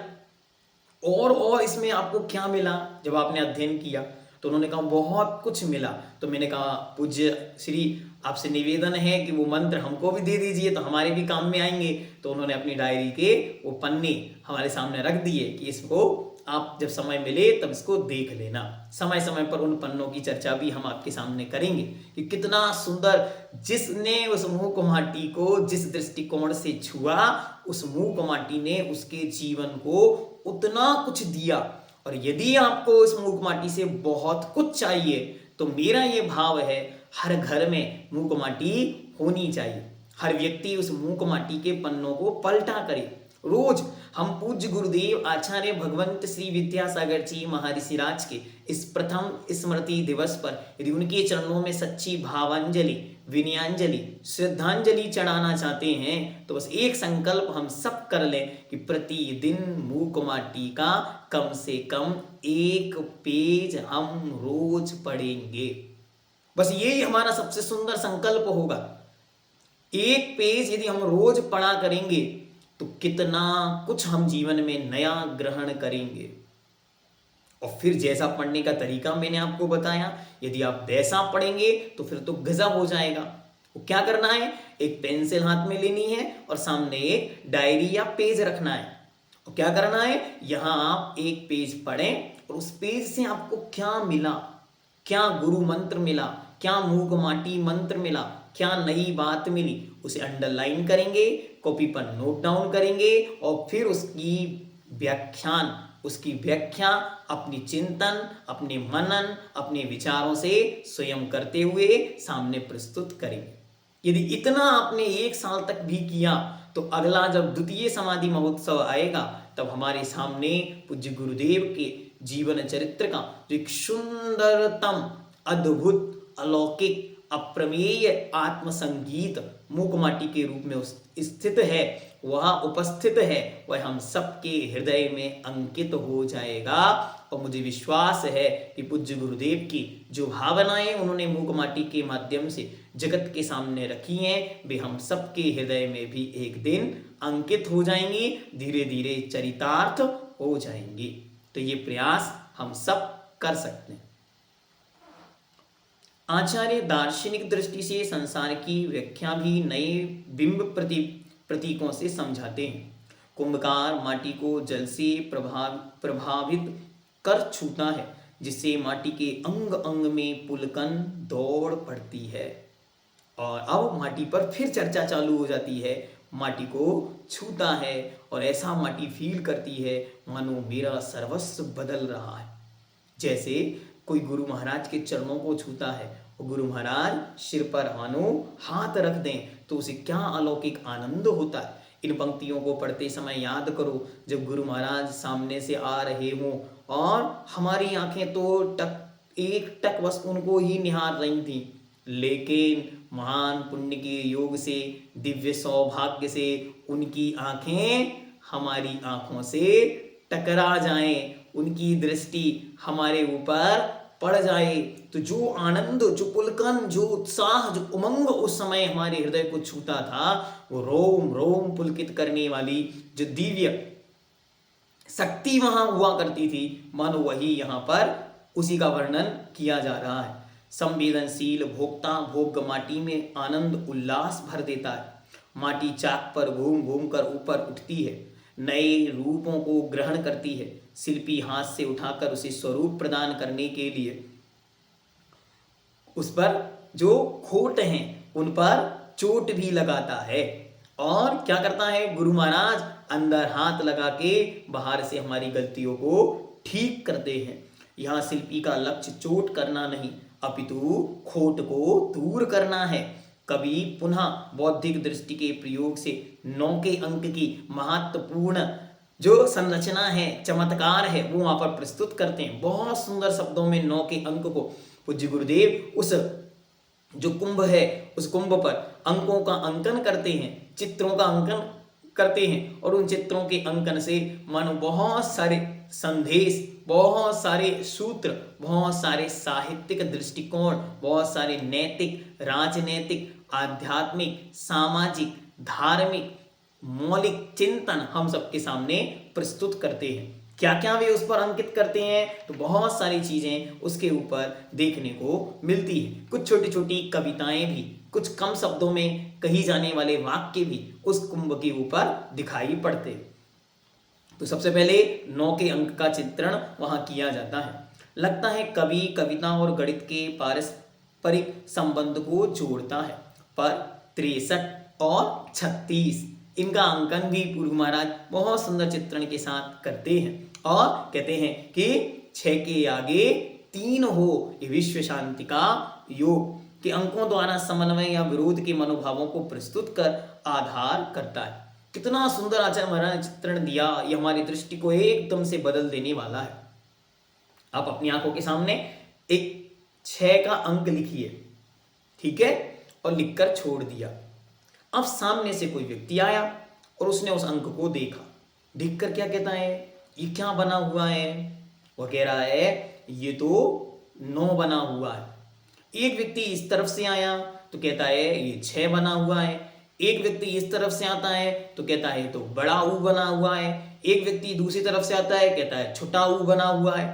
और इसमें आपको क्या मिला जब आपने अध्ययन किया? तो उन्होंने कहा बहुत कुछ मिला। तो मैंने कहा पूज्य श्री आपसे निवेदन है कि वो मंत्र हमको भी दे दीजिए तो हमारे भी काम में आएंगे। तो उन्होंने अपनी डायरी के वो पन्ने हमारे सामने रख दिए कि इसको आप जब समय मिले तब इसको देख लेना। समय समय पर उन पन्नों की चर्चा भी हम आपके सामने करेंगे कि कितना सुंदर, जिसने उस मूक माटी को जिस दृष्टिकोण से छुआ, उस मूक माटी ने उसके जीवन को उतना कुछ दिया। और यदि आपको उस मूक माटी से बहुत कुछ चाहिए तो मेरा ये भाव है हर घर में मूक माटी होनी चाहिए। हर व्यक्ति उस मूक माटी के पन्नों को पलटा करे। रोज हम पूज्य गुरुदेव आचार्य भगवंत श्री विद्यासागर जी महर्षि राज के इस प्रथम स्मृति दिवस पर यदि उनके चरणों में सच्ची भावांजलि, विनयांजलि, श्रद्धांजलि चढ़ाना चाहते हैं तो बस एक संकल्प हम सब कर लें कि प्रतिदिन मूक माटी का कम से कम एक पेज हम रोज पढ़ेंगे। बस यही हमारा सबसे सुंदर संकल्प होगा। एक पेज यदि हम रोज पढ़ा करेंगे तो कितना कुछ हम जीवन में नया ग्रहण करेंगे। और फिर जैसा पढ़ने का तरीका मैंने आपको बताया, यदि आप वैसा पढ़ेंगे तो फिर तो गजब हो जाएगा। वो क्या करना है, एक पेंसिल हाथ में लेनी है और सामने एक डायरी या पेज रखना है। और क्या करना है, यहां आप एक पेज पढ़ें और उस पेज से आपको क्या मिला, क्या गुरु मंत्र मिला, क्या मूक माटी मंत्र मिला, क्या नई बात मिली, उसे अंडरलाइन करेंगे, कॉपी पर नोट डाउन करेंगे और फिर उसकी व्याख्या अपनी चिंतन, अपने मनन, अपने विचारों से स्वयं करते हुए सामने प्रस्तुत करेंगे। यदि इतना आपने 1 साल तक भी किया तो अगला जब द्वितीय समाधि महोत्सव आएगा तब हमारे सामने पूज्य गुरुदेव के जीवन चरित्र का जो एक सुंदरतम, अद्भुत, अलौकिक, अप्रमेय आत्मसंगीत मूक माटी के रूप में स्थित है, वहाँ उपस्थित है वह हम सबके हृदय में अंकित हो जाएगा। और मुझे विश्वास है कि पूज्य गुरुदेव की जो भावनाएं उन्होंने मूक माटी के माध्यम से जगत के सामने रखी हैं वे हम सबके हृदय में भी एक दिन अंकित हो जाएंगी, धीरे धीरे चरितार्थ हो जाएंगी। तो ये प्रयास हम सब कर सकते हैं। आचार्य दार्शनिक दृष्टि से संसार की व्याख्या भी नए बिंब प्रतीकों से समझाते हैं। कुंभकार माटी को जल से प्रभावित कर छूता है, जिससे माटी के अंग अंग में पुलकन दौड़ पड़ती है। और अब माटी पर फिर चर्चा चालू हो जाती है। माटी को छूता है और ऐसा माटी फील करती है मानो मेरा सर्वस्व बदल रहा है। जैसे कोई गुरु महाराज के चरणों को छूता है और गुरु महाराज सिर पर मानो हाथ रख दें तो उसे क्या अलौकिक आनंद होता है। इन पंक्तियों को पढ़ते समय याद करो जब गुरु महाराज सामने से आ रहे हों और हमारी आंखें तो एक टक बस उनको ही निहार रही थी, लेकिन महान पुण्य के योग से, दिव्य सौभाग्य से उनकी आंखें हमारी आंखों से टकरा जाएं, उनकी दृष्टि हमारे ऊपर पड़ जाए तो जो आनंद, जो पुलकन, जो उत्साह, जो उमंग उस समय हमारे हृदय को छूता था, वो रोम रोम पुलकित करने वाली जो दिव्य शक्ति वहां हुआ करती थी, मानो वही यहाँ पर उसी का वर्णन किया जा रहा है। संवेदनशील भोक्ता भोग माटी में आनंद उल्लास भर देता है। माटी चाक पर घूम घूम कर ऊपर उठती है, नए रूपों को ग्रहण करती है। शिल्पी हाथ से उठाकर उसे स्वरूप प्रदान करने के लिए उस पर जो खोट हैं उन पर चोट भी लगाता है। और क्या करता है गुरु महाराज, अंदर हाथ लगा के बाहर से हमारी गलतियों को ठीक करते हैं। यहाँ शिल्पी का लक्ष्य चोट करना नहीं अपितु खोट को दूर करना है। कभी पुनः बौद्धिक दृष्टि के प्रयोग से 9 के अंक की महत्वपूर्ण जो संरचना है, चमत्कार है, वो वहां पर प्रस्तुत करते हैं। बहुत सुंदर शब्दों में 9 के अंक को पूज्य गुरुदेव उस जो कुंभ है उस कुंभ पर अंकों का अंकन करते हैं, चित्रों का अंकन करते हैं और उन चित्रों के अंकन से मानो बहुत सारे संदेश, बहुत सारे सूत्र, बहुत सारे साहित्यिक दृष्टिकोण, बहुत सारे नैतिक, राजनैतिक, आध्यात्मिक, सामाजिक, धार्मिक मौलिक चिंतन हम सबके सामने प्रस्तुत करते हैं। क्या क्या वे उस पर अंकित करते हैं तो बहुत सारी चीजें उसके ऊपर देखने को मिलती है। कुछ छोटी छोटी कविताएं भी, कुछ कम शब्दों में कही जाने वाले वाक्य भी उस कुंभ के ऊपर दिखाई पड़ते हैं। तो सबसे पहले 9 के अंक का चित्रण वहां किया जाता है। लगता है कवि कविता और गणित के पारस्परिक संबंध को जोड़ता है, पर 63 और 36 इनका अंकन भी गुरु महाराज बहुत सुंदर चित्रण के साथ करते हैं और कहते हैं कि 6 के आगे 3 हो ये विश्व शांति का योग के अंकों द्वारा समन्वय या विरोध के मनोभावों को प्रस्तुत कर आधार करता है। कितना सुंदर आचार्य महाराज ने चित्रण दिया, यह हमारी दृष्टि को एकदम से बदल देने वाला है। आप अपनी आंखों के सामने एक 6 का अंक लिखिए, ठीक है, और लिखकर छोड़ दिया। अब सामने से कोई व्यक्ति आया और उसने उस अंक को देखा, देखकर क्या कहता है, ये क्या बना हुआ है? वह कह रहा है ये तो 9 बना हुआ है। एक व्यक्ति इस तरफ से आया तो कहता है ये 6 बना हुआ है। एक व्यक्ति इस तरफ से आता है तो कहता है तो बड़ा ऊ बना हुआ है। एक व्यक्ति दूसरी तरफ से आता है, कहता है छोटा ऊ बना हुआ है।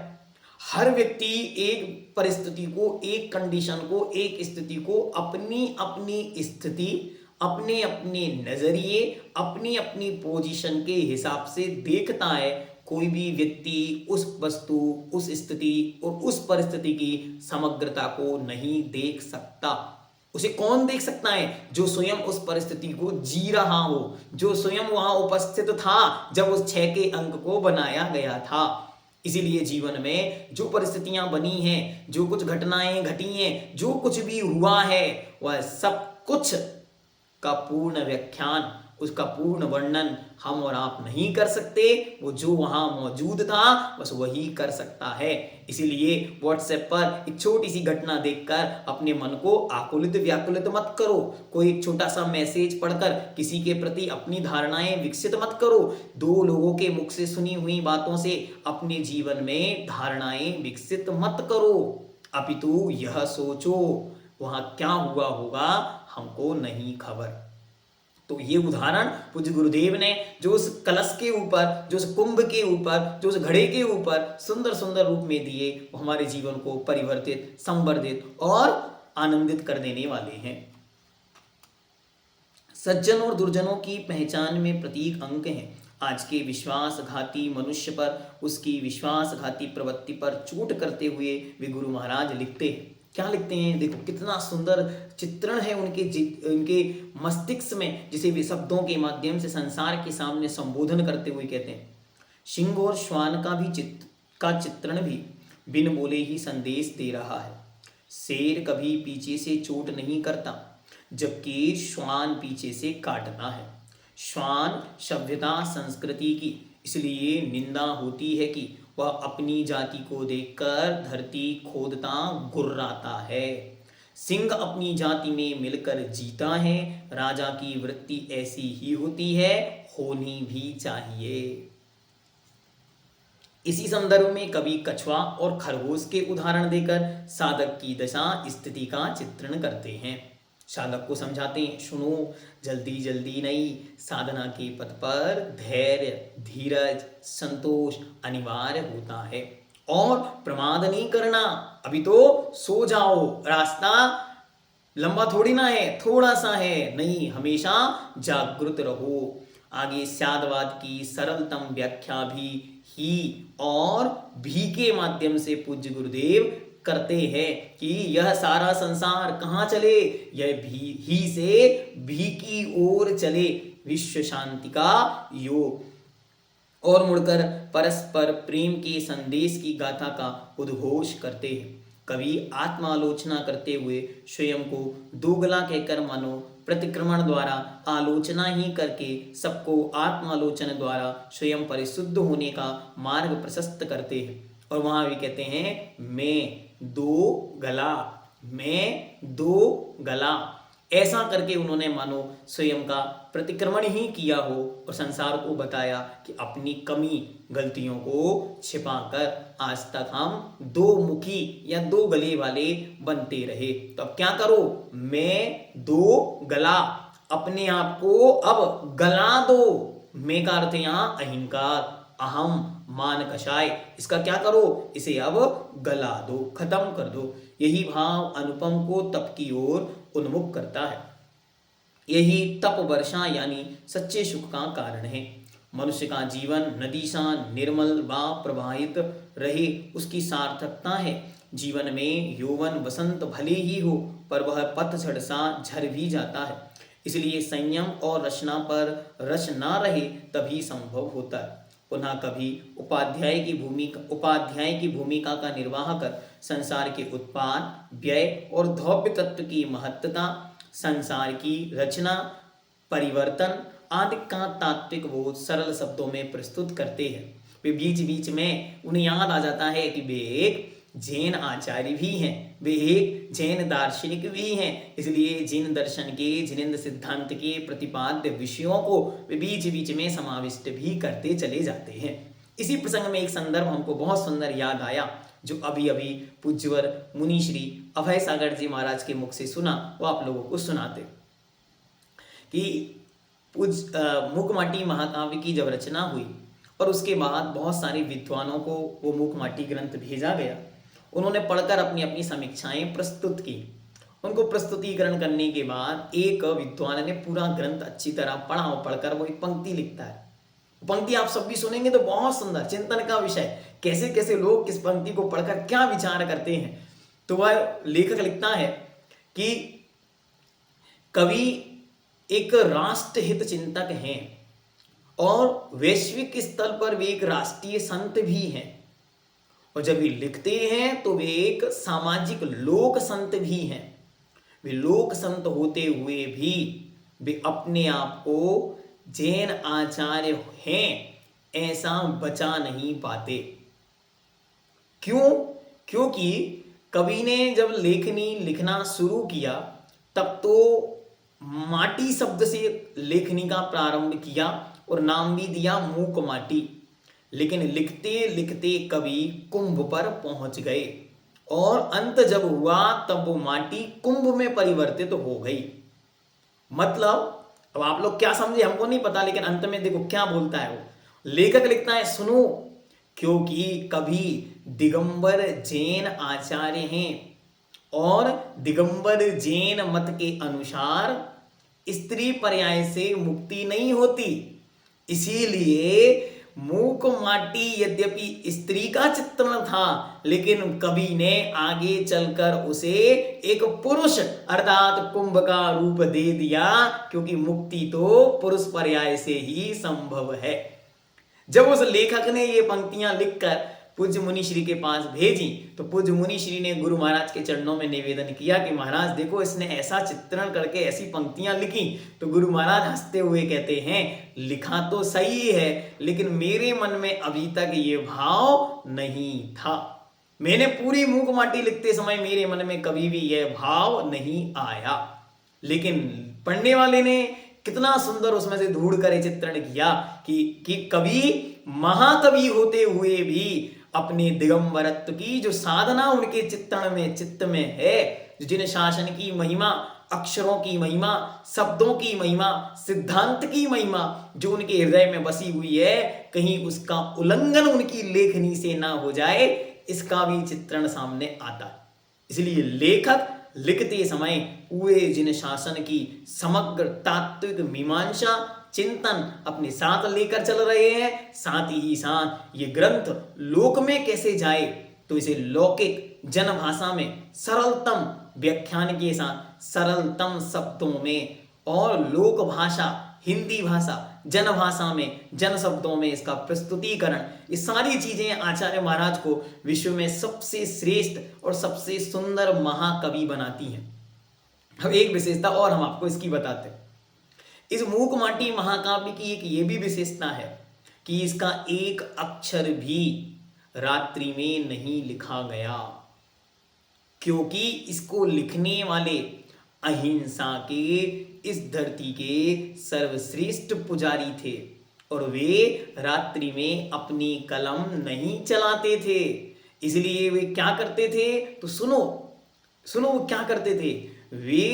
हर व्यक्ति एक परिस्थिति को, एक कंडीशन को, एक स्थिति को अपनी अपनी स्थिति, अपने अपने नजरिए, अपनी अपनी पोजीशन के हिसाब से देखता है। कोई भी व्यक्ति उस वस्तु, उस स्थिति और उस परिस्थिति की समग्रता को नहीं देख सकता। उसे कौन देख सकता है? जो स्वयं उस परिस्थिति को जी रहा हो, जो स्वयं वहां उपस्थित था जब उस 6 के अंक को बनाया गया था। इसीलिए जीवन में जो परिस्थितियां बनी हैं, जो कुछ घटनाएं घटी हैं, जो कुछ भी हुआ है, वह सब कुछ का पूर्ण व्याख्यान उसका पूर्ण वर्णन हम और आप नहीं कर सकते, वो जो वहां मौजूद था बस वही कर सकता है। इसीलिए व्हाट्सएप पर एक छोटी सी घटना देखकर अपने मन को आकुलित व्याकुलित मत करो। कोई एक छोटा सा मैसेज पढ़कर किसी के प्रति अपनी धारणाएं विकसित मत करो। दो लोगों के मुख से सुनी हुई बातों से अपने जीवन में धारणाएं विकसित मत करो, अपितु यह सोचो वहां क्या हुआ होगा हमको नहीं खबर। तो ये उदाहरण पूज्य गुरुदेव ने जो उस कलश के ऊपर, जो उस कुंभ के ऊपर, जो उस घड़े के ऊपर सुंदर सुंदर रूप में दिए, वो हमारे जीवन को परिवर्तित, संवर्धित और आनंदित कर देने वाले हैं। सज्जन और दुर्जनों की पहचान में प्रतीक अंक हैं। आज के विश्वासघाती मनुष्य पर, उसकी विश्वासघाती प्रवृत्ति पर चोट करते हुए वे गुरु महाराज लिखते हैं। क्या लिखते हैं? देखो कितना सुंदर चित्रण है उनके मस्तिष्क में, जिसे वे शब्दों के माध्यम से संसार के सामने संबोधन करते हुए कहते हैं। सिंह और श्वान का चित्रण भी बिन बोले ही संदेश दे रहा है। शेर कभी पीछे से चोट नहीं करता, जबकि श्वान पीछे से काटता है। श्वान सभ्यता संस्कृति की इसलिए निंदा होती है कि वह अपनी जाति को देखकर धरती खोदता गुर्राता है। सिंह अपनी जाति में मिलकर जीता है। राजा की वृत्ति ऐसी ही होती है, होनी भी चाहिए। इसी संदर्भ में कवि कछुआ और खरगोश के उदाहरण देकर साधक की दशा स्थिति का चित्रण करते हैं। साधक को समझाते हैं, सुनो, जल्दी जल्दी नहीं, साधना के पथ पर धैर्य, धीरज, संतोष अनिवार्य होता है और प्रमाद नहीं करना। अभी तो सो जाओ, रास्ता लंबा थोड़ी ना है, थोड़ा सा है, नहीं, हमेशा जागृत रहो। आगे स्यादवाद की सरलतम व्याख्या भी ही और भी के माध्यम से पूज्य गुरुदेव करते हैं कि यह सारा संसार कहाँ चले, यह भी ही से भी की ओर चले, विश्व शांति का योग। और मुड़कर परस्पर प्रेम के संदेश की गाथा का उद्घोष करते हैं। कवि आत्मालोचना करते हुए स्वयं को दोगला कहकर मानो प्रतिक्रमण द्वारा आलोचना ही करके सबको आत्मालोचना द्वारा स्वयं परिशुद्ध होने का मार्ग प्रशस्त करते हैं। और वहां भी कहते हैं, मैं दो गला, ऐसा करके उन्होंने मानो स्वयं का प्रतिक्रमण ही किया हो और संसार को बताया कि अपनी कमी गलतियों को छिपाकर आज तक हम दो मुखी या दो गले वाले बनते रहे। तो अब क्या करो, मैं दो गला, अपने आप को अब गला दो। मैं का अर्थ यहाँ अहंकार, अहम, मान कषाय, इसका क्या करो, इसे अब गला दो, खत्म कर दो। यही भाव अनुपम को तप की ओर उन्मुख करता है। यही तप वर्षा यानी सच्चे सुख का कारण है। मनुष्य का जीवन नदी सा निर्मल व प्रवाहित रहे, उसकी सार्थकता है। जीवन में यौवन वसंत भले ही हो, पर वह पतझड़ सा झर भी जाता है। इसलिए संयम और रचना पर रच ना रहे तभी संभव होता है। पुनः कभी उपाध्याय की भूमिका का निर्वाह कर संसार के उत्पाद, व्यय और धौव्य तत्व की महत्ता, संसार की रचना, परिवर्तन आदि का तात्विक बोध सरल शब्दों में प्रस्तुत करते हैं। वे बीच बीच में उन्हें याद आ जाता है कि वे एक जैन आचार्य भी हैं, वे एक जैन दार्शनिक भी हैं। इसलिए जैन दर्शन के, जिनेन्द्र सिद्धांत के प्रतिपाद्य विषयों को वे बीच बीच में समाविष्ट भी करते चले जाते हैं। इसी प्रसंग में एक संदर्भ हमको बहुत सुंदर याद आया, जो अभी अभी पूज्यवर मुनि श्री अभय सागर जी महाराज के मुख से सुना, वो आप लोगों को सुनाते कि मूकमाटी महाकाव्य की जब रचना हुई और उसके बाद बहुत सारे विद्वानों को वो मूकमाटी ग्रंथ भेजा गया, उन्होंने पढ़कर अपनी अपनी समीक्षाएं प्रस्तुत की। उनको प्रस्तुतिकरण करने के बाद एक विद्वान ने पूरा ग्रंथ अच्छी तरह पढ़ा और पढ़कर वो एक पंक्ति लिखता है। पंक्ति आप सब भी सुनेंगे तो बहुत सुंदर चिंतन का विषय, कैसे कैसे लोग किस पंक्ति को पढ़कर क्या विचार करते हैं। तो वह लेखक लिखता है कि कवि एक राष्ट्र हित चिंतक हैं और वैश्विक स्तर पर वे एक राष्ट्रीय संत भी हैं, और जब वे लिखते हैं तो वे एक सामाजिक लोक संत भी हैं। वे लोक संत होते हुए भी वे अपने आप को जैन आचार्य हैं ऐसा बचा नहीं पाते। क्यों? क्योंकि कवि ने जब लेखनी लिखना शुरू किया तब तो माटी शब्द से लेखनी का प्रारंभ किया और नाम भी दिया मूक माटी। लेकिन लिखते लिखते कवि कुंभ पर पहुंच गए और अंत जब हुआ तब वो माटी कुंभ में परिवर्तित हो गई। मतलब अब आप लोग क्या समझे हमको नहीं पता, लेकिन अंत में देखो क्या बोलता है वो। लेखक लिखता है, सुनो, क्योंकि कभी दिगंबर जैन आचार्य हैं और दिगंबर जैन मत के अनुसार स्त्री पर्याय से मुक्ति नहीं होती, इसीलिए मूक माटी यद्यपि स्त्री का चित्रण था, लेकिन कवि ने आगे चलकर उसे एक पुरुष अर्थात कुंभ का रूप दे दिया, क्योंकि मुक्ति तो पुरुष पर्याय से ही संभव है। जब उस लेखक ने ये पंक्तियां लिखकर पूज्य मुनिश्री के पास भेजी तो पूज्य मुनिश्री ने गुरु महाराज के चरणों में निवेदन किया कि महाराज देखो, इसने ऐसा चित्रण करके ऐसी पंक्तियां लिखी। तो गुरु महाराज हंसते हुए कहते हैं, लिखा तो सही है, लेकिन मेरे मन में अभी तक ये भाव नहीं था। मैंने पूरी मूक माटी लिखते समय मेरे मन में कभी भी यह भाव नहीं आया, लेकिन पढ़ने वाले ने कितना सुंदर उसमें से ढूंढ कर चित्रण किया कि कवि महाकवि होते हुए भी अपने दिगंबरत्व की जो साधना उनके चित्रण में चित्त में है, जिन शासन की महिमा, अक्षरों की महिमा, शब्दों की महिमा, सिद्धांत की महिमा जो उनके हृदय में बसी हुई है, कहीं उसका उल्लंघन उनकी लेखनी से ना हो जाए, इसका भी चित्रण सामने आता। इसलिए लेखक लिखते समय पूरे जिन शासन की समग्र तात्विक मीमांसा चिंतन अपने साथ लेकर चल रहे हैं, साथ ही साथ ये ग्रंथ लोक में कैसे जाए, तो इसे लौकिक जनभाषा में सरलतम व्याख्यान के साथ सरलतम शब्दों में और लोक भाषा हिंदी भाषा जनभाषा में जन शब्दों में इसका प्रस्तुतिकरण, ये सारी चीजें आचार्य महाराज को विश्व में सबसे श्रेष्ठ और सबसे सुंदर महाकवि बनाती हैं। अब एक विशेषता और हम आपको इसकी बताते हैं। इस मूक माटी महाकाव्य की एक ये भी विशेषता है कि इसका एक अक्षर भी रात्रि में नहीं लिखा गया, क्योंकि इसको लिखने वाले अहिंसा के इस धरती के सर्वश्रेष्ठ पुजारी थे और वे रात्रि में अपनी कलम नहीं चलाते थे। इसलिए वे क्या करते थे, तो सुनो वो क्या करते थे। वे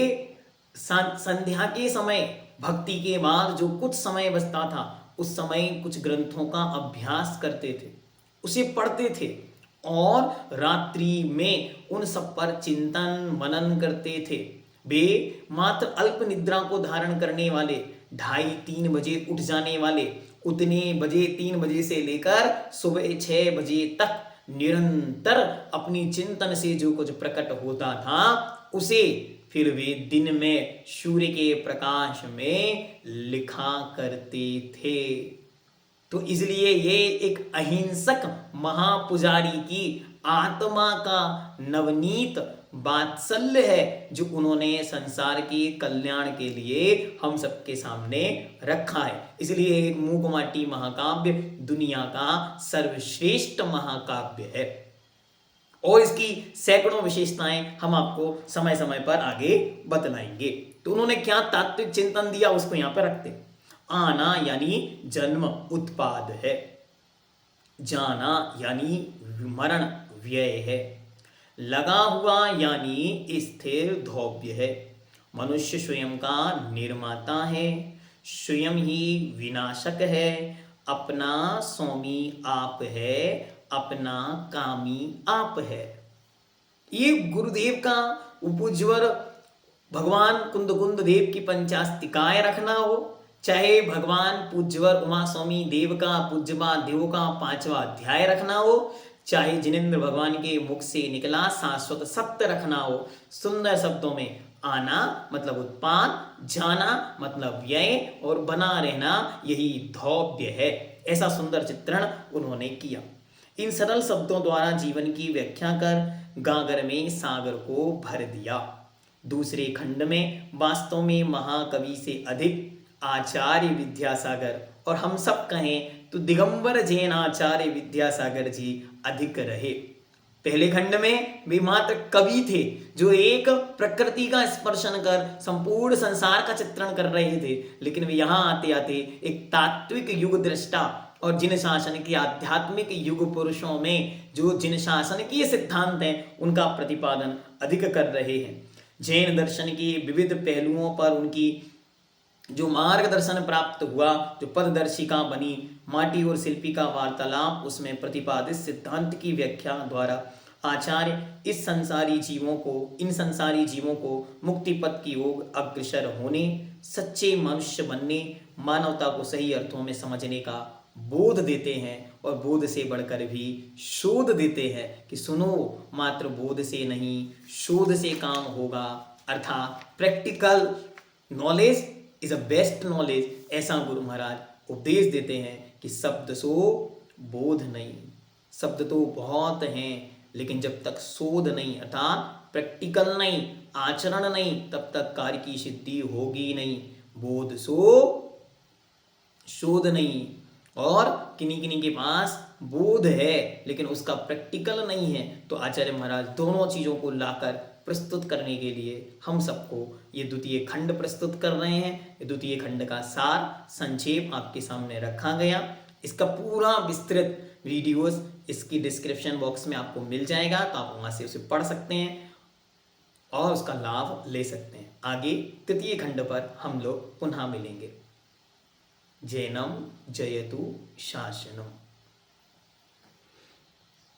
संध्या के समय भक्ति के बाद जो कुछ समय बचता था, उस समय कुछ ग्रंथों का अभ्यास करते थे, उसे पढ़ते थे और रात्रि में उन सब पर चिंतन मनन करते थे। वे मात्र अल्प निद्रा को धारण करने वाले, 2:30-3 बजे उठ जाने वाले, उतने बजे 3 बजे से लेकर सुबह 6 बजे तक निरंतर अपनी चिंतन से जो कुछ प्रकट होता था उसे फिर वे दिन में सूर्य के प्रकाश में लिखा करते थे। तो इसलिए ये एक अहिंसक महापुजारी की आत्मा का नवनीत वात्सल्य है, जो उन्होंने संसार के कल्याण के लिए हम सबके सामने रखा है। इसलिए एक मूक माटी महाकाव्य दुनिया का सर्वश्रेष्ठ महाकाव्य है और इसकी सैकड़ों विशेषताएं हम आपको समय समय पर आगे बतलाएंगे। तो उन्होंने क्या तात्विक चिंतन दिया उसको यहां पर रखते। आना यानी जन्म उत्पाद है, जाना यानी मरण व्यय है, लगा हुआ यानी स्थिर धौव्य है, मनुष्य स्वयं का निर्माता है, स्वयं ही विनाशक है, अपना स्वामी आप है, अपना कामी आप है। ये गुरुदेव का उपज्वर भगवान कुंद देव की पंचास्तिकाय रखना हो, चाहे भगवान पूज्यवर उमा स्वामी देव का पूज्यबा देव का 5वां अध्याय रखना हो, चाहे जिनेंद्र भगवान के मुख से निकला शाश्वत सत्य रखना हो, सुंदर शब्दों में आना मतलब उत्पाद, जाना मतलब व्यय और बना रहना यही धौव्य है। ऐसा सुंदर चित्रण उन्होंने किया। इन सरल शब्दों द्वारा जीवन की व्याख्या कर गागर में सागर को भर दिया। दूसरे खंड में वास्तव में महाकवि से अधिक आचार्य विद्यासागर, और हम सब कहें तो दिगंबर जैन आचार्य विद्यासागर जी अधिक रहे। पहले खंड में वे मात्र कवि थे जो एक प्रकृति का स्पर्शन कर संपूर्ण संसार का चित्रण कर रहे थे, लेकिन वे यहाँ आते आते एक तात्विक युग दृष्टा और जिन शासन के आध्यात्मिक युग पुरुषों में जो जिन शासकीय सिद्धांत हैं उनका प्रतिपादन अधिक कर रहे हैं। जैन दर्शन के विविध पहलुओं पर उनकी जो मार्गदर्शन प्राप्त हुआ, जो पददर्शिका बनी, माटी और शिल्पी का वार्तालाप, उसमें प्रतिपादित सिद्धांत की व्याख्या द्वारा आचार्य इन संसारी जीवों को मुक्ति पथ की ओर अग्रसर होने, सच्चे मनुष्य बनने, मानवता को सही अर्थों में समझने का बोध देते हैं, और बोध से बढ़कर भी शोध देते हैं कि सुनो, मात्र बोध से नहीं शोध से काम होगा, अर्थात practical knowledge is a best knowledge. ऐसा गुरु महाराज उपदेश देते हैं कि शब्द सो बोध नहीं, शब्द तो बहुत हैं, लेकिन जब तक शोध नहीं अर्थात प्रैक्टिकल नहीं, आचरण नहीं, तब तक कार्य की सिद्धि होगी नहीं। बोध सो शोध नहीं, और किन्हीं किन्हीं के पास बोध है लेकिन उसका प्रैक्टिकल नहीं है, तो आचार्य महाराज दोनों चीज़ों को लाकर प्रस्तुत करने के लिए हम सबको ये द्वितीय खंड प्रस्तुत कर रहे हैं। ये द्वितीय खंड का सार संक्षेप आपके सामने रखा गया। इसका पूरा विस्तृत वीडियोस इसकी डिस्क्रिप्शन बॉक्स में आपको मिल जाएगा, तो आप वहाँ से उसे पढ़ सकते हैं और उसका लाभ ले सकते हैं। आगे तृतीय खंड पर हम लोग पुनः मिलेंगे। जैनम जयतु शासनम।